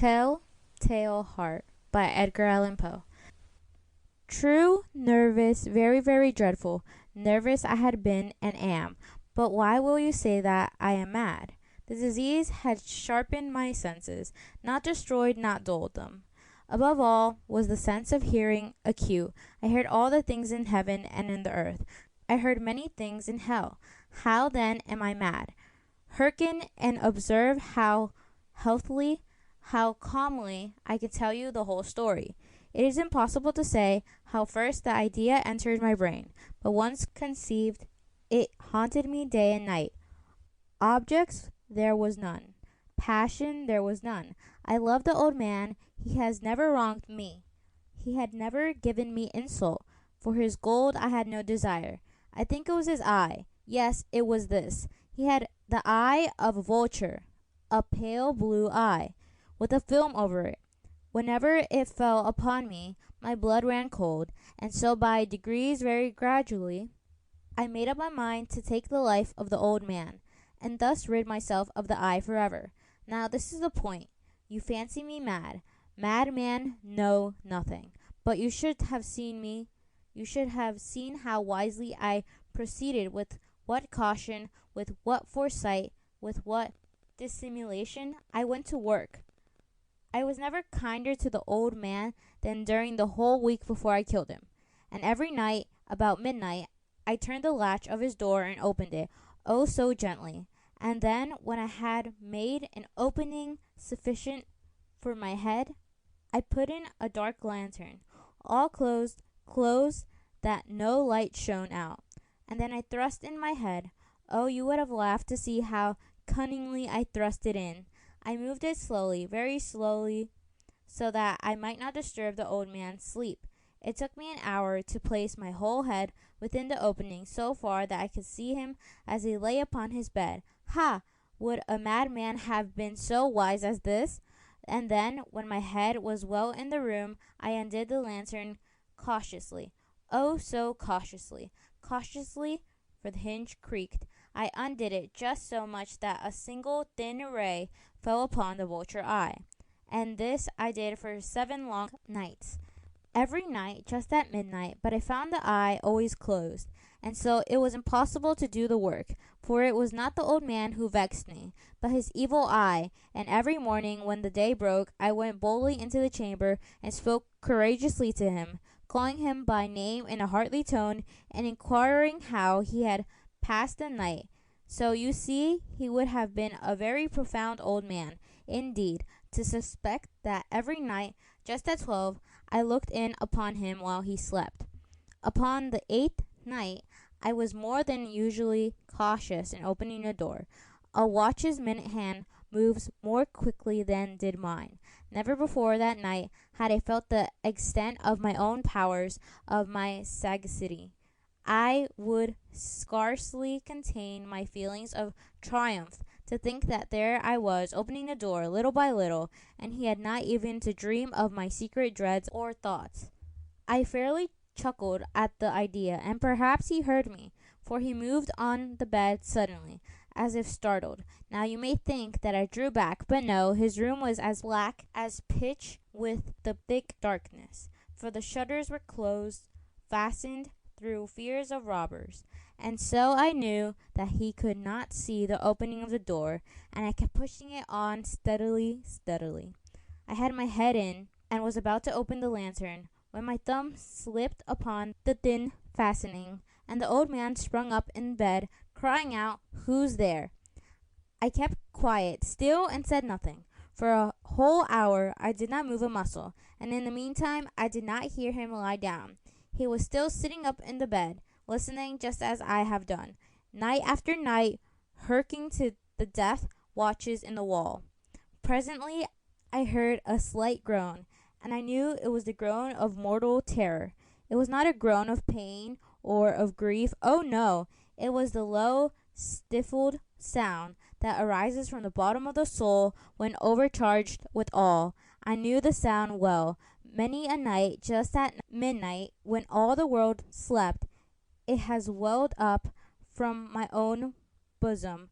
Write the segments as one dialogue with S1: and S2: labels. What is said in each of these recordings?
S1: Telltale Heart by Edgar Allan Poe. True, nervous, very, very dreadful. Nervous I had been and am. But why will you say that I am mad? The disease had sharpened my senses, not destroyed, not dulled them. Above all was the sense of hearing acute. I heard all the things in heaven and in the earth. I heard many things in hell. How then am I mad? Hearken and observe how healthily, how calmly I can tell you the whole story. It is impossible to say how first the idea entered my brain, but once conceived, it haunted me day and night. Objects there was none. Passion there was none. I loved the old man. He has never wronged me. He had never given me insult. For his gold I had no desire. I think it was his eye. Yes, it was this. He had the eye of a vulture, a pale blue eye, with a film over it. Whenever it fell upon me, my blood ran cold, and so by degrees, very gradually, I made up my mind to take the life of the old man, and thus rid myself of the eye forever. Now this is the point. You fancy me mad. Madmen know nothing. But you should have seen me. You should have seen how wisely I proceeded, with what caution, with what foresight, with what dissimulation I went to work. I was never kinder to the old man than during the whole week before I killed him. And every night, about midnight, I turned the latch of his door and opened it, oh so gently. And then, when I had made an opening sufficient for my head, I put in a dark lantern, all closed that no light shone out. And then I thrust in my head. Oh, you would have laughed to see how cunningly I thrust it in. I moved it slowly, very slowly, so that I might not disturb the old man's sleep. It took me an hour to place my whole head within the opening so far that I could see him as he lay upon his bed. Ha! Would a madman have been so wise as this? And then, when my head was well in the room, I undid the lantern cautiously. Oh, so cautiously. Cautiously, for the hinge creaked. I undid it just so much that a single thin ray fell upon the vulture eye. And this I did for 7 long nights. Every night, just at midnight, but I found the eye always closed, and so it was impossible to do the work, for it was not the old man who vexed me, but his evil eye, and every morning when the day broke, I went boldly into the chamber and spoke courageously to him, calling him by name in a hearty tone, and inquiring how he had passed the night. So you see, he would have been a very profound old man, indeed, to suspect that every night, just at 12, I looked in upon him while he slept. Upon the 8th night, I was more than usually cautious in opening the door. A watch's minute hand moves more quickly than did mine. Never before that night had I felt the extent of my own powers, of my sagacity. I would scarcely contain my feelings of triumph to think that there I was, opening the door little by little, and he had not even to dream of my secret dreads or thoughts. I fairly chuckled at the idea, and perhaps he heard me, for he moved on the bed suddenly, as if startled. Now you may think that I drew back, but no, his room was as black as pitch with the thick darkness, for the shutters were closed, fastened through fears of robbers, and so I knew that he could not see the opening of the door, and I kept pushing it on steadily. I had my head in, and was about to open the lantern, when my thumb slipped upon the thin fastening, and the old man sprung up in bed, crying out, "Who's there?" I kept quiet, still, and said nothing. For a whole hour I did not move a muscle, and in the meantime I did not hear him lie down. He was still sitting up in the bed, listening just as I have done, night after night, hearkening to the death watches in the wall. Presently I heard a slight groan, and I knew it was the groan of mortal terror. It was not a groan of pain or of grief. Oh no! It was the low, stifled sound that arises from the bottom of the soul when overcharged with awe. I knew the sound well. Many a night, just at midnight, when all the world slept, it has welled up from my own bosom,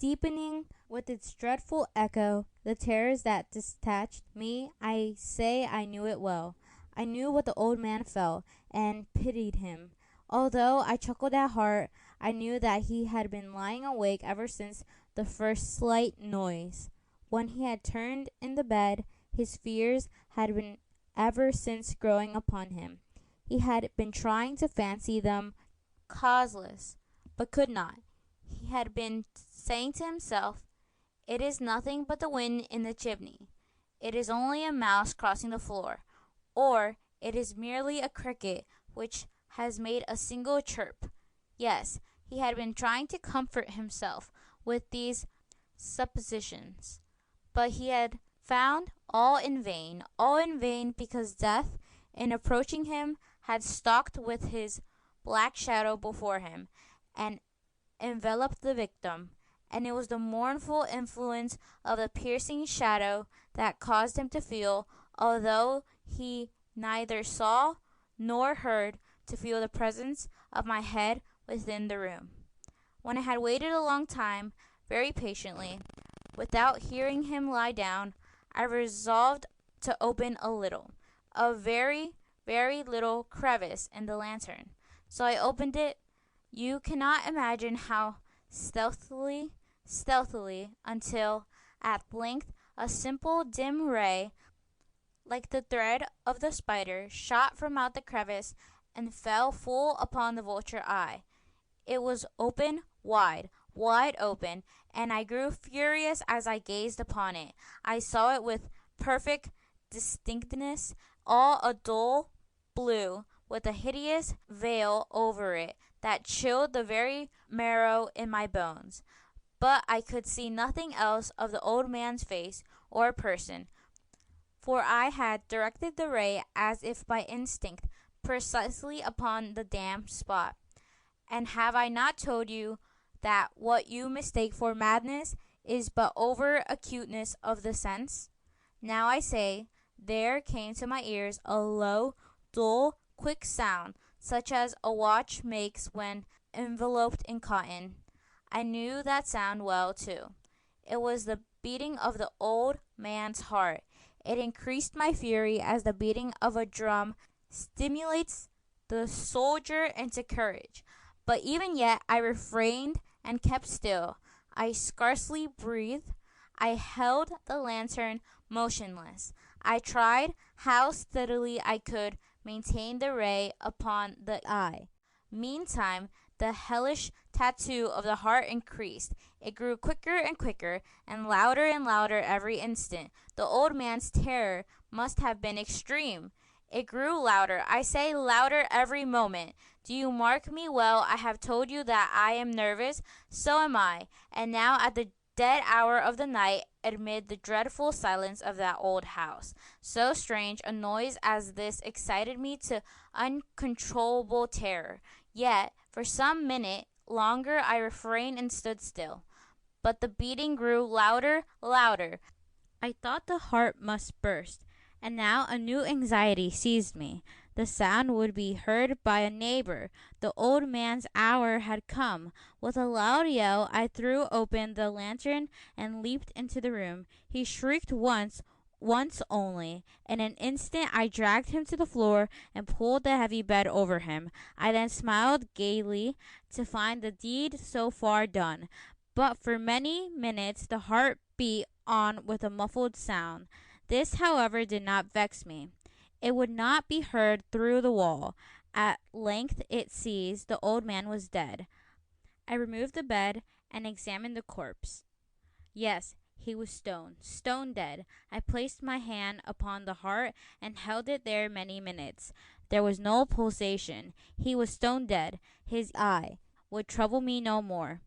S1: deepening with its dreadful echo, the terrors that detached me. I say I knew it well. I knew what the old man felt, and pitied him. Although I chuckled at heart, I knew that he had been lying awake ever since the first slight noise. When he had turned in the bed, his fears had been ever since growing upon him. He had been trying to fancy them causeless, but could not. He had been saying to himself, "It is nothing but the wind in the chimney. It is only a mouse crossing the floor, or it is merely a cricket which has made a single chirp." Yes, he had been trying to comfort himself with these suppositions, but he had found all in vain, because death, in approaching him, had stalked with his black shadow before him, and enveloped the victim, and it was the mournful influence of the piercing shadow that caused him to feel, although he neither saw nor heard, to feel the presence of my head within the room. When I had waited a long time, very patiently, without hearing him lie down, I resolved to open a very, very little crevice in the lantern. So I opened it. You cannot imagine how stealthily, until at length a simple dim ray, like the thread of the spider, shot from out the crevice and fell full upon the vulture eye. It was open, wide open, and I grew furious as I gazed upon it. I saw it with perfect distinctness, all a dull blue, with a hideous veil over it that chilled the very marrow in my bones. But I could see nothing else of the old man's face or person, for I had directed the ray, as if by instinct, precisely upon the damned spot. And have I not told you that what you mistake for madness is but over acuteness of the sense? Now I say, there came to my ears a low, dull, quick sound, such as a watch makes when enveloped in cotton. I knew that sound well, too. It was the beating of the old man's heart. It increased my fury as the beating of a drum stimulates the soldier into courage. But even yet I refrained and kept still. I scarcely breathed. I held the lantern motionless. I tried how steadily I could maintain the ray upon the eye. Meantime, the hellish tattoo of the heart increased. It grew quicker and quicker, and louder every instant. The old man's terror must have been extreme. It grew louder, I say louder every moment. Do you mark me well? I have told you that I am nervous. So am I. And now at the dead hour of the night, amid the dreadful silence of that old house, so strange a noise as this excited me to uncontrollable terror. Yet for some minute longer I refrained and stood still. But the beating grew louder. I thought the heart must burst. And now a new anxiety seized me. The sound would be heard by a neighbor. The old man's hour had come. With a loud yell, I threw open the lantern and leaped into the room. He shrieked once only. In an instant I dragged him to the floor and pulled the heavy bed over him. I then smiled gaily to find the deed so far done. But for many minutes the heart beat on with a muffled sound. This, however, did not vex me. It would not be heard through the wall. At length it ceased. The old man was dead. I removed the bed and examined the corpse. Yes, he was stone dead. I placed my hand upon the heart and held it there many minutes. There was no pulsation. He was stone dead. His eye would trouble me no more.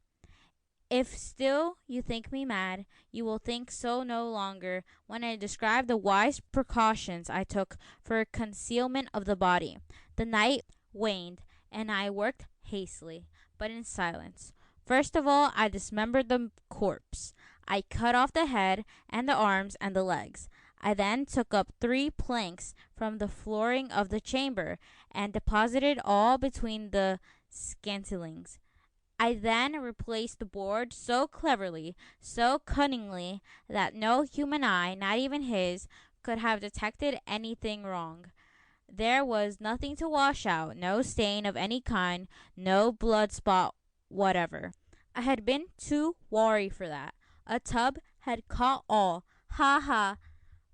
S1: If still you think me mad, you will think so no longer when I describe the wise precautions I took for concealment of the body. The night waned, and I worked hastily, but in silence. First of all, I dismembered the corpse. I cut off the head and the arms and the legs. I then took up 3 planks from the flooring of the chamber and deposited all between the scantlings. I then replaced the board so cleverly, so cunningly, that no human eye, not even his, could have detected anything wrong. There was nothing to wash out, no stain of any kind, no blood spot whatever. I had been too wary for that. A tub had caught all. Ha ha!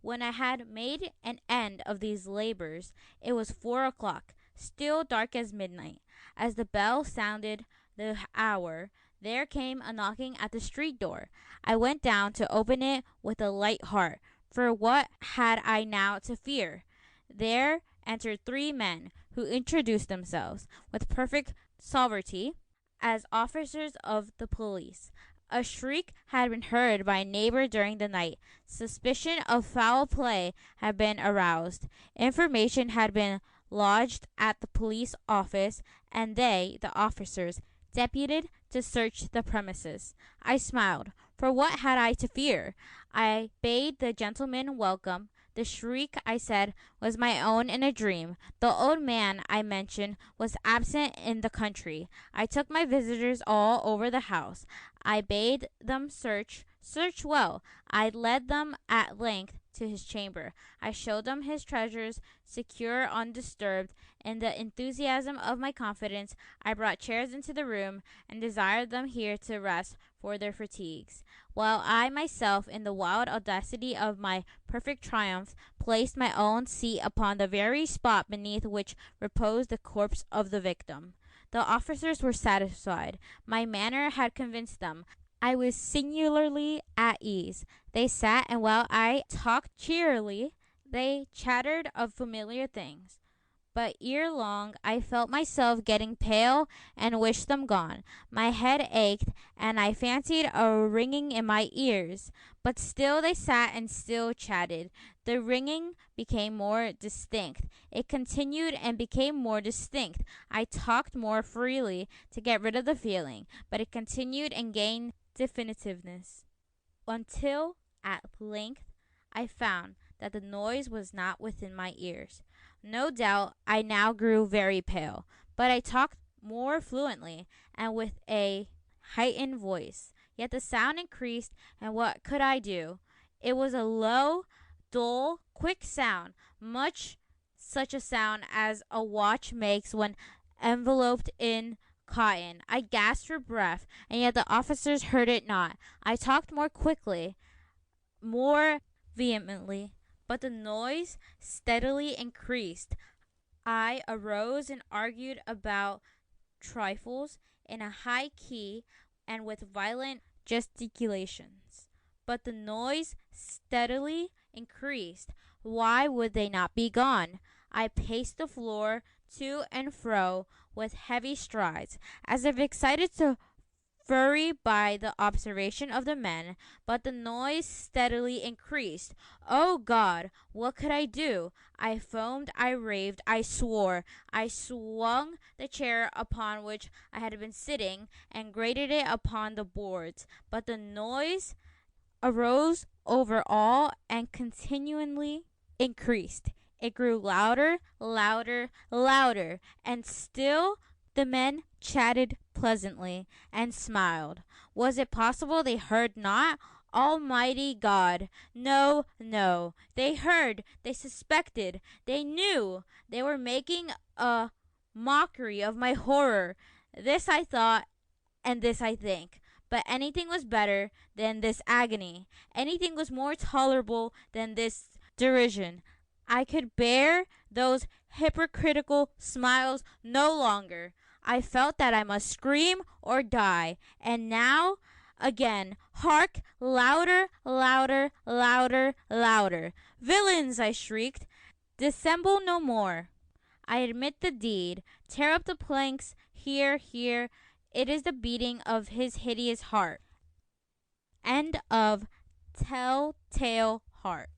S1: When I had made an end of these labors, it was 4 o'clock, still dark as midnight. As the bell sounded the hour, there came a knocking at the street door. I went down to open it with a light heart, for what had I now to fear? There entered 3 men, who introduced themselves, with perfect sovereignty, as officers of the police. A shriek had been heard by a neighbor during the night. Suspicion of foul play had been aroused. Information had been lodged at the police office, and they, the officers, deputed to search the premises. I smiled, for what had I to fear? I bade the gentleman welcome. The shriek, I said, was my own in a dream. The old man, I mentioned, was absent in the country. I took my visitors all over the house. I bade them search well. I led them at length to his chamber. I showed them his treasures, secure, undisturbed. In the enthusiasm of my confidence, I brought chairs into the room, and desired them here to rest for their fatigues, while I myself, in the wild audacity of my perfect triumph, placed my own seat upon the very spot beneath which reposed the corpse of the victim. The officers were satisfied. My manner had convinced them. I was singularly at ease. They sat, and while I talked cheerily, they chattered of familiar things. But ere long I felt myself getting pale and wished them gone. My head ached, and I fancied a ringing in my ears. But still they sat and still chatted. The ringing became more distinct. It continued and became more distinct. I talked more freely to get rid of the feeling, but it continued and gained definitiveness, until at length I found that the noise was not within my ears. No doubt I now grew very pale, but I talked more fluently and with a heightened voice. Yet the sound increased, and what could I do? It was a low, dull, quick sound, much such a sound as a watch makes when enveloped in cotton. I gasped for breath, and yet the officers heard it not. I talked more quickly, more vehemently, but the noise steadily increased. I arose and argued about trifles in a high key and with violent gesticulations. But the noise steadily increased. Why would they not be gone? I paced the floor to and fro with heavy strides, as if excited to fury by the observation of the men, but the noise steadily increased. Oh God, what could I do? I foamed, I raved, I swore. I swung the chair upon which I had been sitting and grated it upon the boards, but the noise arose over all and continually increased. It grew louder, louder, louder, and still the men chatted pleasantly and smiled. Was it possible they heard not? Almighty God! No, no. They heard, they suspected, they knew. They were making a mockery of my horror. This I thought, and this I think. But anything was better than this agony. Anything was more tolerable than this derision. I could bear those hypocritical smiles no longer. I felt that I must scream or die. And now, again, hark! Louder, louder, louder, louder. Villains! I shrieked. Dissemble no more. I admit the deed. Tear up the planks. Here, here. It is the beating of his hideous heart. End of Telltale Heart.